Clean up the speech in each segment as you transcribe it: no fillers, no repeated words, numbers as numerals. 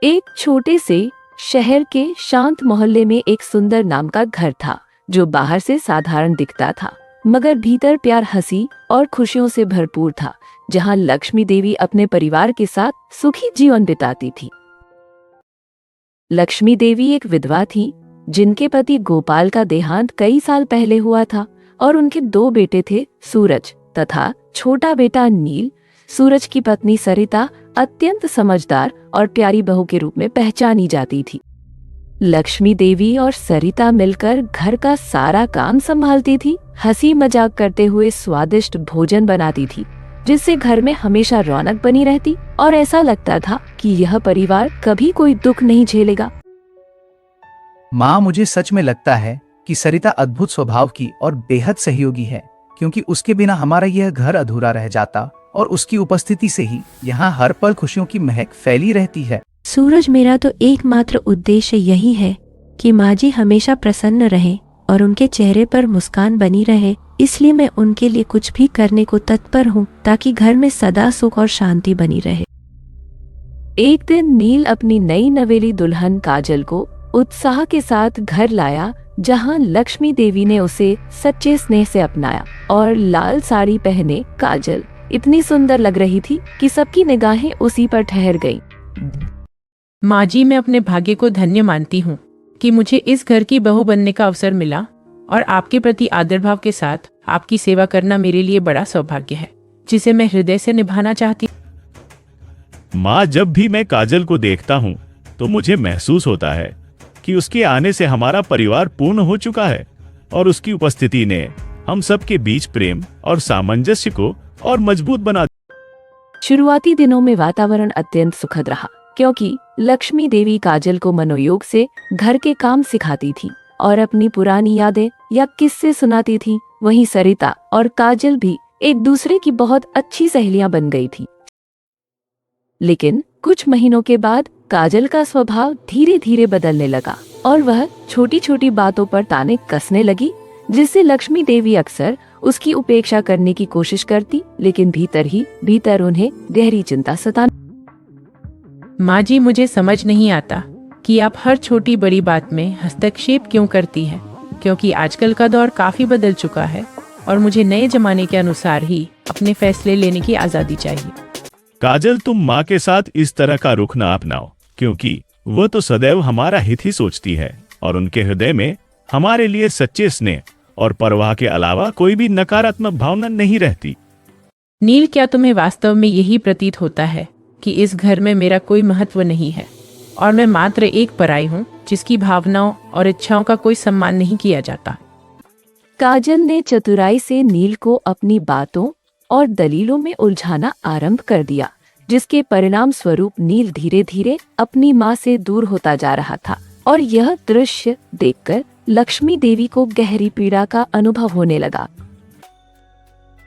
एक छोटे से शहर के शांत मोहल्ले में एक सुंदर नाम का घर था, जो बाहर से साधारण दिखता था मगर भीतर प्यार, हंसी और खुशियों से भरपूर था, जहां लक्ष्मी देवी अपने परिवार के साथ सुखी जीवन बिताती थी। लक्ष्मी देवी एक विधवा थी, जिनके पति गोपाल का देहांत कई साल पहले हुआ था और उनके दो बेटे थे, सूरज तथा छोटा बेटा नील। सूरज की पत्नी सरिता अत्यंत समझदार और प्यारी बहू के रूप में पहचानी जाती थी। लक्ष्मी देवी और सरिता मिलकर घर का सारा काम संभालती थी, हंसी मजाक करते हुए स्वादिष्ट भोजन बनाती थी, जिससे घर में हमेशा रौनक बनी रहती और ऐसा लगता था कि यह परिवार कभी कोई दुख नहीं झेलेगा। माँ, मुझे सच में लगता है कि सरिता अद्भुत स्वभाव की और बेहद सहयोगी है, क्योंकि उसके बिना हमारा यह घर अधूरा रह जाता और उसकी उपस्थिति से ही यहाँ हर पल खुशियों की महक फैली रहती है। सूरज, मेरा तो एकमात्र उद्देश्य यही है कि माँ जी हमेशा प्रसन्न रहें और उनके चेहरे पर मुस्कान बनी रहे, इसलिए मैं उनके लिए कुछ भी करने को तत्पर हूँ ताकि घर में सदा सुख और शांति बनी रहे। एक दिन नील अपनी नई नवेली दुल्हन काजल को उत्साह के साथ घर लाया, जहां लक्ष्मी देवी ने उसे सच्चे स्नेह से अपनाया और लाल साड़ी पहने काजल इतनी सुंदर लग रही थी कि सबकी निगाहें उसी पर ठहर गईं। माँ जी, मैं अपने भाग्य को धन्य मानती हूँ कि मुझे इस घर की बहू बनने का अवसर मिला और आपके प्रति आदर भाव के साथ आपकी सेवा करना मेरे लिए बड़ा सौभाग्य है, जिसे मैं हृदय से निभाना चाहती हूँ। माँ, जब भी मैं काजल को देखता हूँ तो मुझे महसूस होता है कि उसके आने से हमारा परिवार पूर्ण हो चुका है और उसकी उपस्थिति ने हम सबके बीच प्रेम और सामंजस्य को और मजबूत बना दिया। शुरुआती दिनों में वातावरण अत्यंत सुखद रहा, क्योंकि लक्ष्मी देवी काजल को मनोयोग से घर के काम सिखाती थी और अपनी पुरानी यादें या किस्से सुनाती थी। वहीं सरिता और काजल भी एक दूसरे की बहुत अच्छी सहेलियां बन गई थी। लेकिन कुछ महीनों के बाद काजल का स्वभाव धीरे धीरे बदलने लगा और वह छोटी छोटी बातों पर ताने कसने लगी, जिससे लक्ष्मी देवी अक्सर उसकी उपेक्षा करने की कोशिश करती, लेकिन भीतर ही भीतर उन्हें गहरी चिंता सताती। माँ जी, मुझे समझ नहीं आता कि आप हर छोटी बड़ी बात में हस्तक्षेप क्यों करती हैं, क्योंकि आजकल का दौर काफी बदल चुका है और मुझे नए जमाने के अनुसार ही अपने फैसले लेने की आजादी चाहिए। काजल, तुम माँ के साथ इस तरह का रुख न अपनाओ, क्योंकि वह तो सदैव हमारा हित ही सोचती है और उनके हृदय में हमारे लिए सच्चे स्नेह और परवाह के अलावा कोई भी नकारात्मक भावना नहीं रहती। नील, क्या तुम्हें वास्तव में यही प्रतीत होता है कि इस घर में मेरा कोई महत्व नहीं है और मैं मात्र एक पराई हूँ, जिसकी भावनाओं और इच्छाओं का कोई सम्मान नहीं किया जाता? काजल ने चतुराई से नील को अपनी बातों और दलीलों में उलझाना आरंभ कर दिया, जिसके परिणाम स्वरूप नील धीरे धीरे अपनी माँ से दूर होता जा रहा था और यह दृश्य देखकर लक्ष्मी देवी को गहरी पीड़ा का अनुभव होने लगा।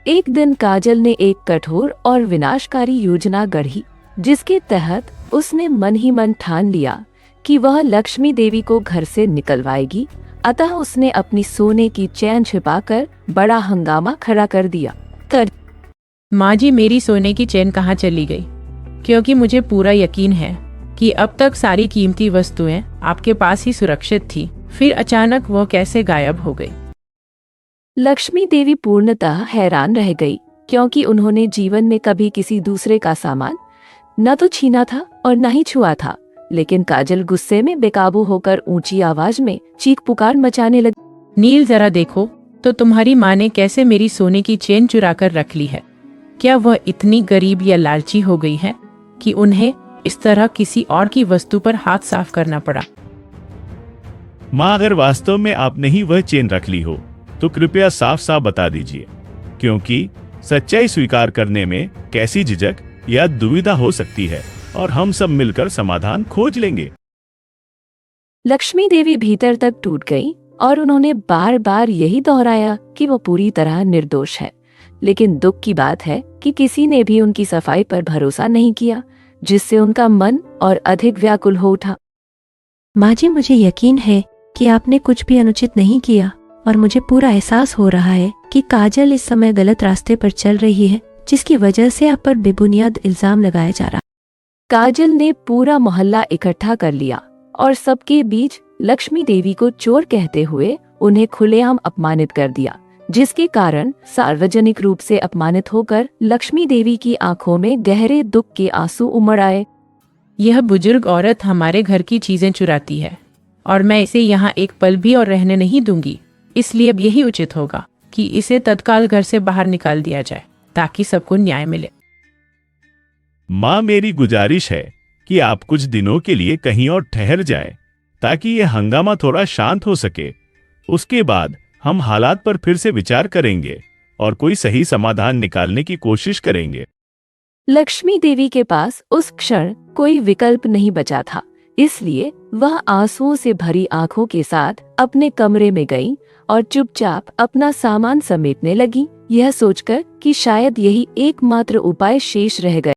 एक दिन काजल ने एक कठोर और विनाशकारी योजना गढ़ी, जिसके तहत उसने मन ही मन ठान लिया कि वह लक्ष्मी देवी को घर से निकलवाएगी। अतः उसने अपनी सोने की चैन छिपाकर बड़ा हंगामा खड़ा कर दिया। माँ जी, मेरी सोने की चैन कहाँ चली गई? क्योंकि मुझे पूरा यकीन है कि अब तक सारी कीमती वस्तुएं आपके पास ही सुरक्षित थी, फिर अचानक वह कैसे गायब हो गई? लक्ष्मी देवी पूर्णतः हैरान रह गई, क्योंकि उन्होंने जीवन में कभी किसी दूसरे का सामान न तो छीना था और न ही छुआ था। लेकिन काजल गुस्से में बेकाबू होकर ऊंची आवाज में चीख पुकार मचाने लगी। नील, जरा देखो तो तुम्हारी माँ ने कैसे मेरी सोने की चेन चुरा कर रख ली है। क्या वह इतनी गरीब या लालची हो गई है कि उन्हें इस तरह किसी और की वस्तु पर हाथ साफ करना पड़ा? माँ, अगर वास्तव में आपने ही वह चेन रख ली हो तो कृपया साफ साफ बता दीजिए, क्योंकि सच्चाई स्वीकार करने में कैसी झिझक या दुविधा हो सकती है और हम सब मिलकर समाधान खोज लेंगे। लक्ष्मी देवी भीतर तक टूट गई और उन्होंने बार बार यही दोहराया कि वो पूरी तरह निर्दोष है। लेकिन दुख की बात है कि किसी ने भी उनकी सफाई पर भरोसा नहीं किया, जिससे उनका मन और अधिक व्याकुल हो उठा। माँ जी, मुझे यकीन है कि आपने कुछ भी अनुचित नहीं किया और मुझे पूरा एहसास हो रहा है कि काजल इस समय गलत रास्ते पर चल रही है, जिसकी वजह से आप पर बेबुनियाद इल्जाम लगाया जा रहा है। काजल ने पूरा मोहल्ला इकट्ठा कर लिया और सबके बीच लक्ष्मी देवी को चोर कहते हुए उन्हें खुलेआम अपमानित कर दिया, जिसके कारण सार्वजनिक रूप से अपमानित होकर लक्ष्मी देवी की आंखों में गहरे दुख के आंसू उमड़ आए। यह बुजुर्ग औरत हमारे घर की चीजें चुराती है और मैं इसे यहाँ एक पल भी और रहने नहीं दूंगी। इसलिए अब यही उचित होगा कि इसे तत्काल घर से बाहर निकाल दिया जाए ताकि सबको न्याय मिले। माँ, मेरी गुजारिश है कि आप कुछ दिनों के लिए कहीं और ठहर जाएं, ताकि यह हंगामा थोड़ा शांत हो सके। उसके बाद हम हालात पर फिर से विचार करेंगे और कोई सही समाधान निकालने की कोशिश करेंगे। लक्ष्मी देवी के पास उस क्षण कोई विकल्प नहीं बचा था, इसलिए वह आंसुओं से भरी आंखों के साथ अपने कमरे में गई और चुपचाप अपना सामान समेटने लगी, यह सोचकर कि शायद यही एकमात्र उपाय शेष रह गए।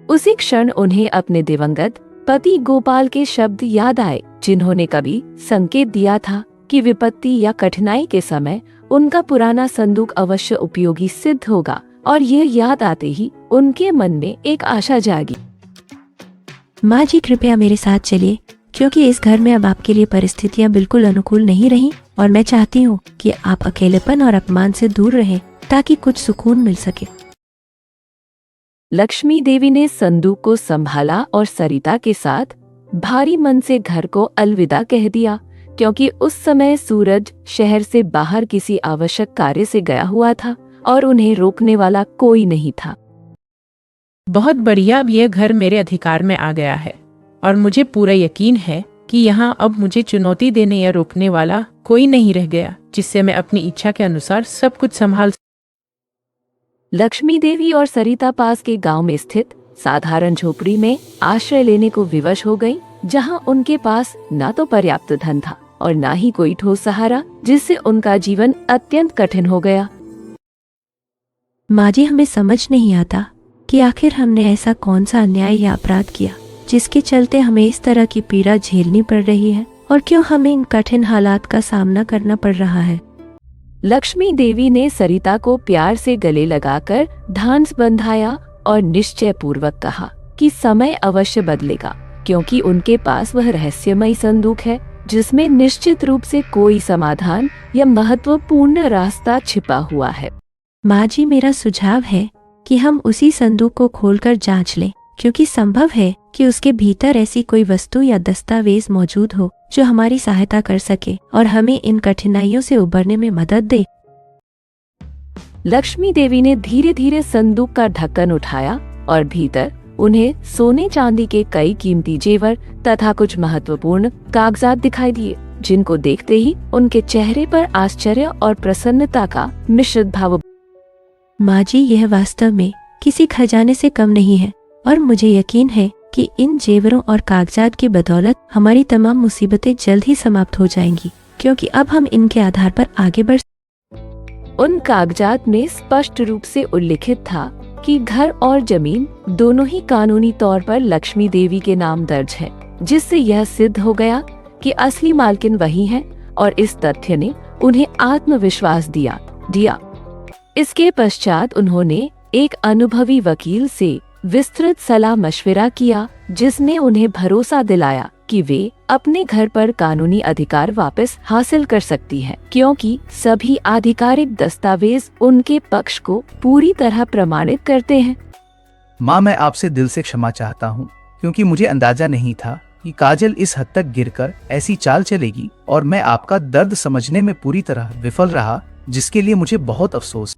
उसी क्षण उन्हें अपने दिवंगत पति गोपाल के शब्द याद आए, जिन्होंने कभी संकेत दिया था कि विपत्ति या कठिनाई के समय उनका पुराना संदूक अवश्य उपयोगी सिद्ध होगा। और यह याद आते ही उनके मन में एक आशा जागी। माँ जी, कृपया मेरे साथ चलिए, क्योंकि इस घर में अब आपके लिए परिस्थितियाँ बिल्कुल अनुकूल नहीं रही और मैं चाहती हूँ कि आप अकेलेपन और अपमान से दूर रहें ताकि कुछ सुकून मिल सके। लक्ष्मी देवी ने संदूक को संभाला और सरिता के साथ भारी मन से घर को अलविदा कह दिया, क्योंकि उस समय सूरज शहर से बाहर किसी आवश्यक कार्य से गया हुआ था और उन्हें रोकने वाला कोई नहीं था। बहुत बढ़िया, अब यह घर मेरे अधिकार में आ गया है और मुझे पूरा यकीन है कि यहाँ अब मुझे चुनौती देने या रोकने वाला कोई नहीं रह गया, जिससे मैं अपनी इच्छा के अनुसार सब कुछ संभाल। लक्ष्मी देवी और सरिता पास के गांव में स्थित साधारण झोपड़ी में आश्रय लेने को विवश हो गई, जहां उनके पास न तो पर्याप्त धन था और न ही कोई ठोस सहारा, जिससे उनका जीवन अत्यंत कठिन हो गया। माँ जी, हमें समझ नहीं आता कि आखिर हमने ऐसा कौन सा अन्याय या अपराध किया जिसके चलते हमें इस तरह की पीड़ा झेलनी पड़ रही है, और क्यों हमें इन कठिन हालात का सामना करना पड़ रहा है। लक्ष्मी देवी ने सरिता को प्यार से गले लगाकर धांस बंधाया और निश्चय पूर्वक कहा कि समय अवश्य बदलेगा, क्योंकि उनके पास वह रहस्यमयी संदूक है जिसमें निश्चित रूप से कोई समाधान या महत्वपूर्ण रास्ता छिपा हुआ है। माँ जी, मेरा सुझाव है कि हम उसी संदूक को खोलकर जांच लें, क्योंकि संभव है कि उसके भीतर ऐसी कोई वस्तु या दस्तावेज मौजूद हो जो हमारी सहायता कर सके और हमें इन कठिनाइयों से उबरने में मदद दे। लक्ष्मी देवी ने धीरे धीरे संदूक का ढक्कन उठाया और भीतर उन्हें सोने चांदी के कई कीमती जेवर तथा कुछ महत्वपूर्ण कागजात दिखाई दिए, जिनको देखते ही उनके चेहरे पर आश्चर्य और प्रसन्नता का मिश्रित भाव। माँ जी, यह वास्तव में किसी खजाने से कम नहीं है और मुझे यकीन है कि इन जेवरों और कागजात की बदौलत हमारी तमाम मुसीबतें जल्द ही समाप्त हो जाएंगी, क्योंकि अब हम इनके आधार पर आगे बढ़। उन कागजात में स्पष्ट रूप से उल्लिखित था कि घर और जमीन दोनों ही कानूनी तौर पर लक्ष्मी देवी के नाम दर्ज है, जिससे यह सिद्ध हो गया कि असली मालकिन वही है, और इस तथ्य ने उन्हें आत्मविश्वास दिया। इसके पश्चात उन्होंने एक अनुभवी वकील से विस्तृत सलाह मशविरा किया, जिसने उन्हें भरोसा दिलाया कि वे अपने घर पर कानूनी अधिकार वापस हासिल कर सकती हैं, क्योंकि सभी आधिकारिक दस्तावेज उनके पक्ष को पूरी तरह प्रमाणित करते हैं। माँ, मैं आपसे दिल से क्षमा चाहता हूँ, क्योंकि मुझे अंदाजा नहीं था कि काजल इस हद तक गिरकर ऐसी चाल चलेगी, और मैं आपका दर्द समझने में पूरी तरह विफल रहा, जिसके लिए मुझे बहुत अफसोस।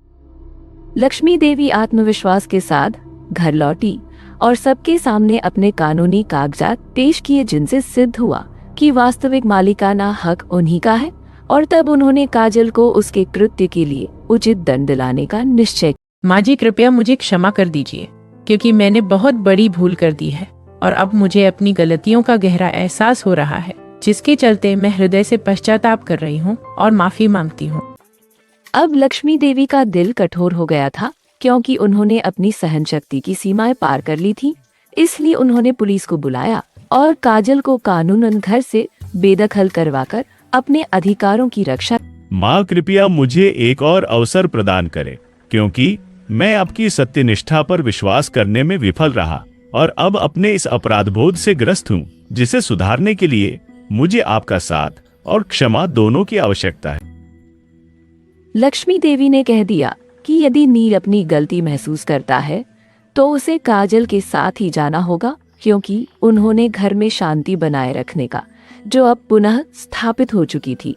लक्ष्मी देवी आत्मविश्वास के साथ घर लौटी और सबके सामने अपने कानूनी कागजात पेश किए, जिनसे सिद्ध हुआ कि वास्तविक मालिकाना हक उन्हीं का है, और तब उन्होंने काजल को उसके कृत्य के लिए उचित दंड दिलाने का निश्चय। माँ जी, कृपया मुझे क्षमा कर दीजिए, क्योंकि मैंने बहुत बड़ी भूल कर दी है और अब मुझे अपनी गलतियों का गहरा एहसास हो रहा है, जिसके चलते मैं हृदय से पश्चाताप कर रही हूँ और माफी मांगती हूँ। अब लक्ष्मी देवी का दिल कठोर हो गया था, क्योंकि उन्होंने अपनी सहनशक्ति की सीमाएं पार कर ली थी। इसलिए उन्होंने पुलिस को बुलाया और काजल को कानूनन घर से बेदखल करवाकर अपने अधिकारों की रक्षा। माँ, कृपया मुझे एक और अवसर प्रदान करें, क्योंकि मैं आपकी सत्यनिष्ठा पर विश्वास करने में विफल रहा और अब अपने इस अपराधबोध से ग्रस्त हूँ जिसे सुधारने के लिए मुझे आपका साथ और क्षमा दोनों की आवश्यकता है। लक्ष्मी देवी ने कह दिया कि यदि नील अपनी गलती महसूस करता है तो उसे काजल के साथ ही जाना होगा, क्योंकि उन्होंने घर में शांति बनाए रखने का जो अब पुनः स्थापित हो चुकी थी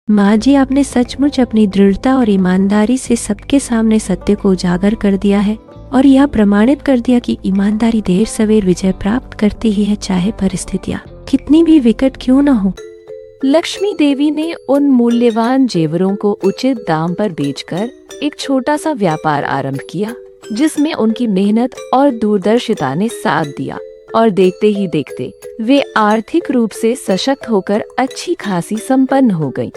माँ जी, आपने सचमुच अपनी दृढ़ता और ईमानदारी से सबके सामने सत्य को उजागर कर दिया है और यह प्रमाणित कर दिया कि ईमानदारी देर सवेर विजय प्राप्त करती ही है, चाहे परिस्थितियाँ कितनी भी विकट क्यों न हो। लक्ष्मी देवी ने उन मूल्यवान जेवरों को उचित दाम पर बेचकर एक छोटा सा व्यापार आरंभ किया, जिसमें उनकी मेहनत और दूरदर्शिता ने साथ दिया, और देखते ही देखते वे आर्थिक रूप से सशक्त होकर अच्छी खासी संपन्न हो गईं।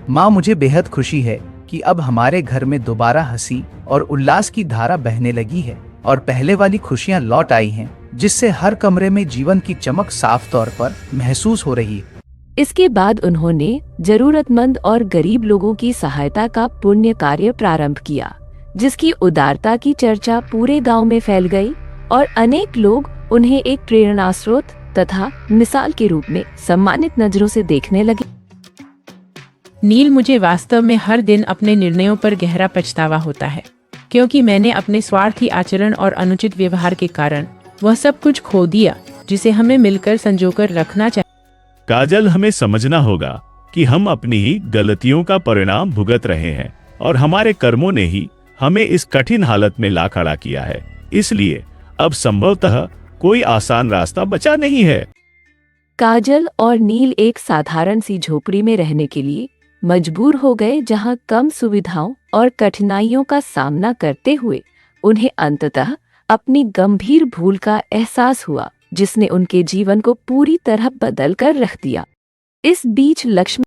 माँ, मुझे बेहद खुशी है कि अब हमारे घर में दोबारा हंसी और उल्लास की धारा बहने लगी है और पहले वाली खुशियाँ लौट आई हैं, जिससे हर कमरे में जीवन की चमक साफ तौर पर महसूस हो रही है। इसके बाद उन्होंने जरूरतमंद और गरीब लोगों की सहायता का पुण्य कार्य प्रारंभ किया, जिसकी उदारता की चर्चा पूरे गांव में फैल गई और अनेक लोग उन्हें एक प्रेरणा स्रोत तथा मिसाल के रूप में सम्मानित नजरों से देखने लगे। नील, मुझे वास्तव में हर दिन अपने निर्णयों पर गहरा पछतावा होता है, क्योंकि मैंने अपने स्वार्थी आचरण और अनुचित व्यवहार के कारण वह सब कुछ खो दिया जिसे हमें मिलकर संजोकर रखना चाहिए। काजल, हमें समझना होगा कि हम अपनी ही गलतियों का परिणाम भुगत रहे हैं और हमारे कर्मों ने ही हमें इस कठिन हालत में ला खड़ा किया है। इसलिए अब संभवतः कोई आसान रास्ता बचा नहीं है। काजल और नील एक साधारण सी झोपड़ी में रहने के लिए मजबूर हो गए, जहां कम सुविधाओं और कठिनाइयों का सामना करते हुए उन्हें अंततः अपनी गंभीर भूल का एहसास हुआ, जिसने उनके जीवन को पूरी तरह बदल कर रख दिया। इस बीच लक्ष्मी